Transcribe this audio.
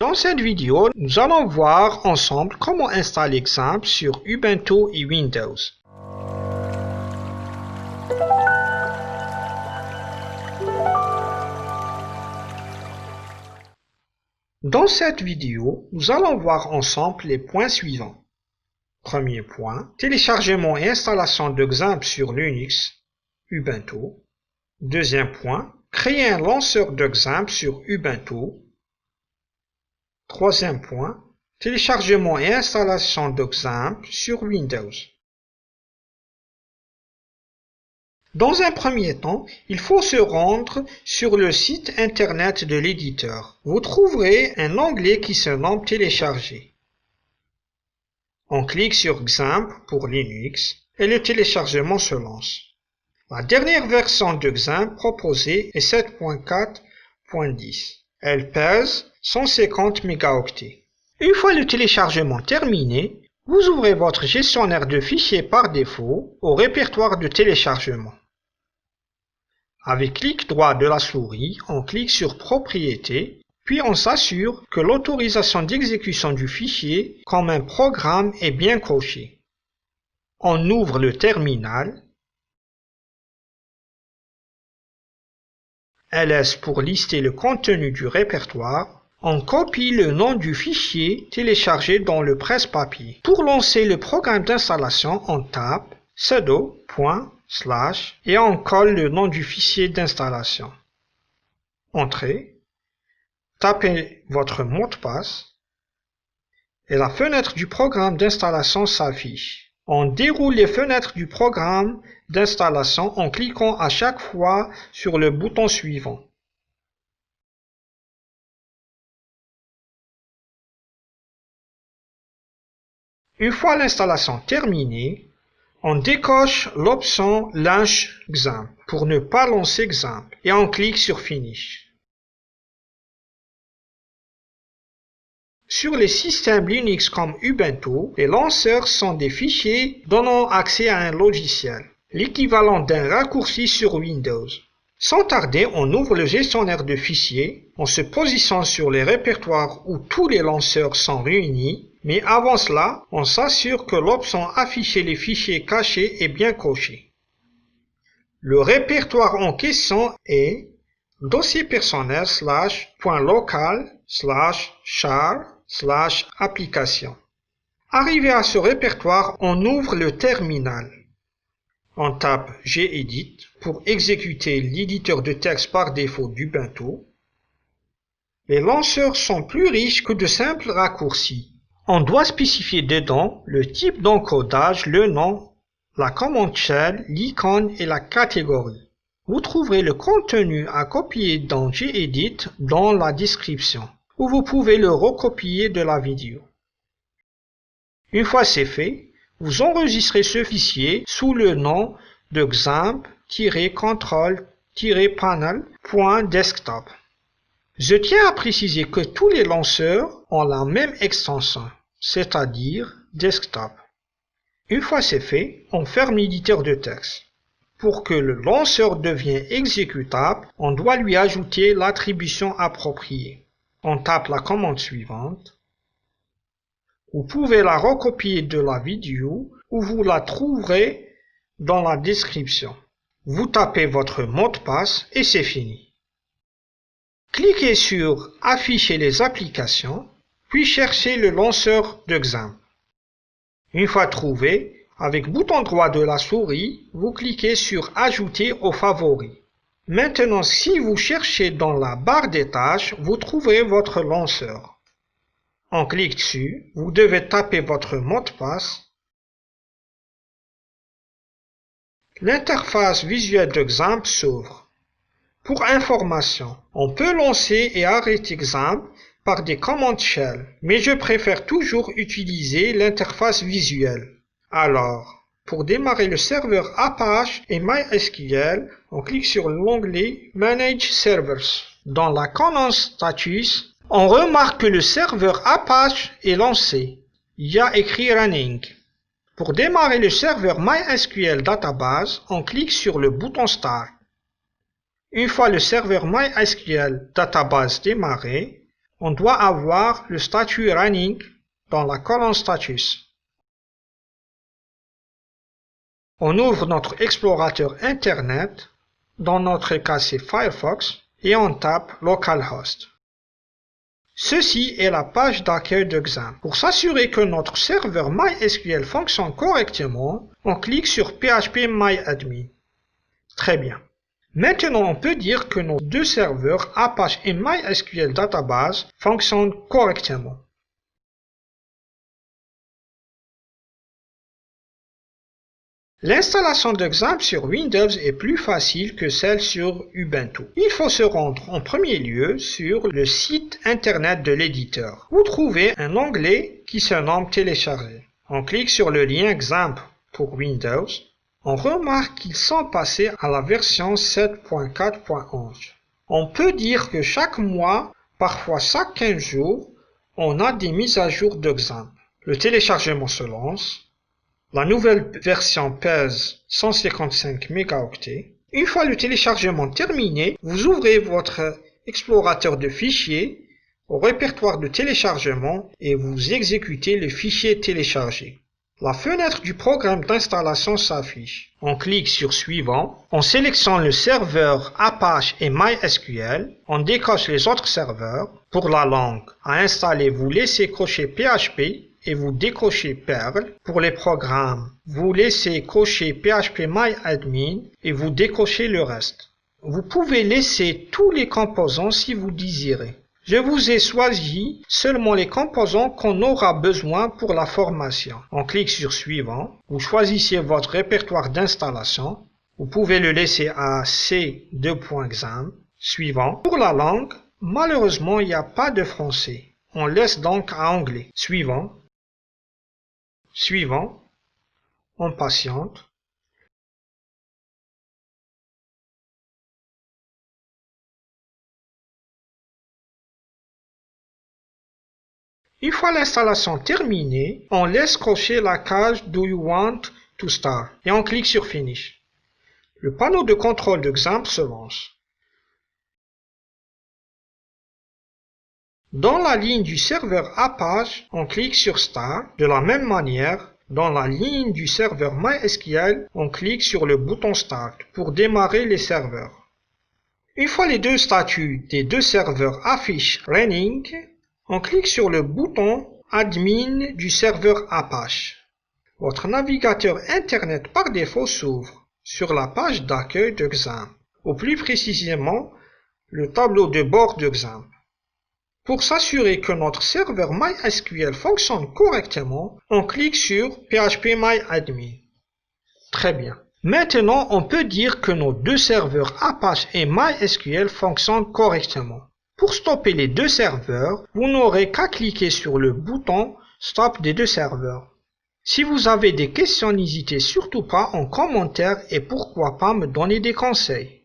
Dans cette vidéo, nous allons voir ensemble comment installer XAMPP sur Ubuntu et Windows. Dans cette vidéo, nous allons voir ensemble les points suivants. Premier point, téléchargement et installation de XAMPP sur Linux, Ubuntu. Deuxième point, créer un lanceur de XAMPP sur Ubuntu. Troisième point, téléchargement et installation de XAMPP sur Windows. Dans un premier temps, il faut se rendre sur le site internet de l'éditeur. Vous trouverez un onglet qui se nomme Télécharger. On clique sur XAMPP pour Linux et le téléchargement se lance. La dernière version de XAMPP proposée est 7.4.10. Elle pèse 150 mégaoctets. Une fois le téléchargement terminé, vous ouvrez votre gestionnaire de fichiers par défaut au répertoire de téléchargement. Avec clic droit de la souris, on clique sur Propriétés, puis on s'assure que l'autorisation d'exécution du fichier comme un programme est bien cochée. On ouvre le terminal, ls pour lister le contenu du répertoire. On copie le nom du fichier téléchargé dans le presse-papier. Pour lancer le programme d'installation, on tape sudo / et on colle le nom du fichier d'installation. Entrez, tapez votre mot de passe et la fenêtre du programme d'installation s'affiche. On déroule les fenêtres du programme d'installation en cliquant à chaque fois sur le bouton suivant. Une fois l'installation terminée, on décoche l'option Launch XAMPP pour ne pas lancer XAMPP et on clique sur Finish. Sur les systèmes Linux comme Ubuntu, les lanceurs sont des fichiers donnant accès à un logiciel, l'équivalent d'un raccourci sur Windows. Sans tarder, on ouvre le gestionnaire de fichiers, on se positionne sur les répertoires où tous les lanceurs sont réunis, mais avant cela, on s'assure que l'option Afficher les fichiers cachés est bien cochée. Le répertoire en question est dossier personnel /.local /char /application. Arrivé à ce répertoire, on ouvre le terminal. On tape gedit pour exécuter l'éditeur de texte par défaut d'Ubuntu. Les lanceurs sont plus riches que de simples raccourcis. On doit spécifier dedans le type d'encodage, le nom, la commande shell, l'icône et la catégorie. Vous trouverez le contenu à copier dans gedit dans la description, ou vous pouvez le recopier de la vidéo. Une fois c'est fait, vous enregistrez ce fichier sous le nom de xampp-control-panel.desktop. Je tiens à préciser que tous les lanceurs ont la même extension, c'est-à-dire desktop. Une fois c'est fait, on ferme l'éditeur de texte. Pour que le lanceur devienne exécutable, on doit lui ajouter l'attribution appropriée. On tape la commande suivante. Vous pouvez la recopier de la vidéo ou vous la trouverez dans la description. Vous tapez votre mot de passe et c'est fini. Cliquez sur Afficher les applications, puis cherchez le lanceur de XAMPP. Une fois trouvé, avec bouton droit de la souris, vous cliquez sur Ajouter aux favoris. Maintenant, si vous cherchez dans la barre des tâches, vous trouverez votre lanceur. On clique dessus, vous devez taper votre mot de passe. L'interface visuelle de XAMPP s'ouvre. Pour information, on peut lancer et arrêter XAMPP par des commandes shell, mais je préfère toujours utiliser l'interface visuelle. Alors, pour démarrer le serveur Apache et MySQL, on clique sur l'onglet Manage Servers. Dans la colonne Status, on remarque que le serveur Apache est lancé. Il y a écrit Running. Pour démarrer le serveur MySQL Database, on clique sur le bouton Start. Une fois le serveur MySQL Database démarré, on doit avoir le statut Running dans la colonne Status. On ouvre notre explorateur Internet, dans notre cas c'est Firefox, et on tape localhost. Ceci est la page d'accueil d'Exam. Pour s'assurer que notre serveur MySQL fonctionne correctement, on clique sur phpMyAdmin. Très bien. Maintenant, on peut dire que nos deux serveurs Apache et MySQL Database fonctionnent correctement. L'installation d'Exam sur Windows est plus facile que celle sur Ubuntu. Il faut se rendre en premier lieu sur le site internet de l'éditeur. Vous trouvez un onglet qui se nomme Télécharger. On clique sur le lien Exam pour Windows. On remarque qu'ils sont passés à la version 7.4.11. On peut dire que chaque mois, parfois chaque 15 jours, on a des mises à jour d'Exam. Le téléchargement se lance. La nouvelle version pèse 155 mégaoctets. Une fois le téléchargement terminé, vous ouvrez votre explorateur de fichiers au répertoire de téléchargement et vous exécutez le fichier téléchargé. La fenêtre du programme d'installation s'affiche. On clique sur Suivant, on sélectionne le serveur Apache et MySQL, on décoche les autres serveurs. Pour la langue à installer, vous laissez cocher PHP et vous décochez Perl. Pour les programmes, vous laissez cocher phpMyAdmin et vous décochez le reste. Vous pouvez laisser tous les composants si vous désirez. Je vous ai choisi seulement les composants qu'on aura besoin pour la formation. On clique sur Suivant, vous choisissez votre répertoire d'installation. Vous pouvez le laisser à C2.exam. Suivant. Pour la langue, malheureusement, il n'y a pas de français. On laisse donc à anglais. Suivant. Suivant. On patiente. Une fois l'installation terminée, on laisse cocher la case Do you want to start et on clique sur Finish. Le panneau de contrôle d'Exam se lance. Dans la ligne du serveur Apache, on clique sur Start. De la même manière, dans la ligne du serveur MySQL, on clique sur le bouton Start pour démarrer les serveurs. Une fois les deux statuts des deux serveurs affichent Running, on clique sur le bouton Admin du serveur Apache. Votre navigateur Internet par défaut s'ouvre sur la page d'accueil d'Exam, ou plus précisément le tableau de bord d'Exam. Pour s'assurer que notre serveur MySQL fonctionne correctement, on clique sur phpMyAdmin. Très bien. Maintenant, on peut dire que nos deux serveurs Apache et MySQL fonctionnent correctement. Pour stopper les deux serveurs, vous n'aurez qu'à cliquer sur le bouton Stop des deux serveurs. Si vous avez des questions, n'hésitez surtout pas en commentaire et pourquoi pas me donner des conseils.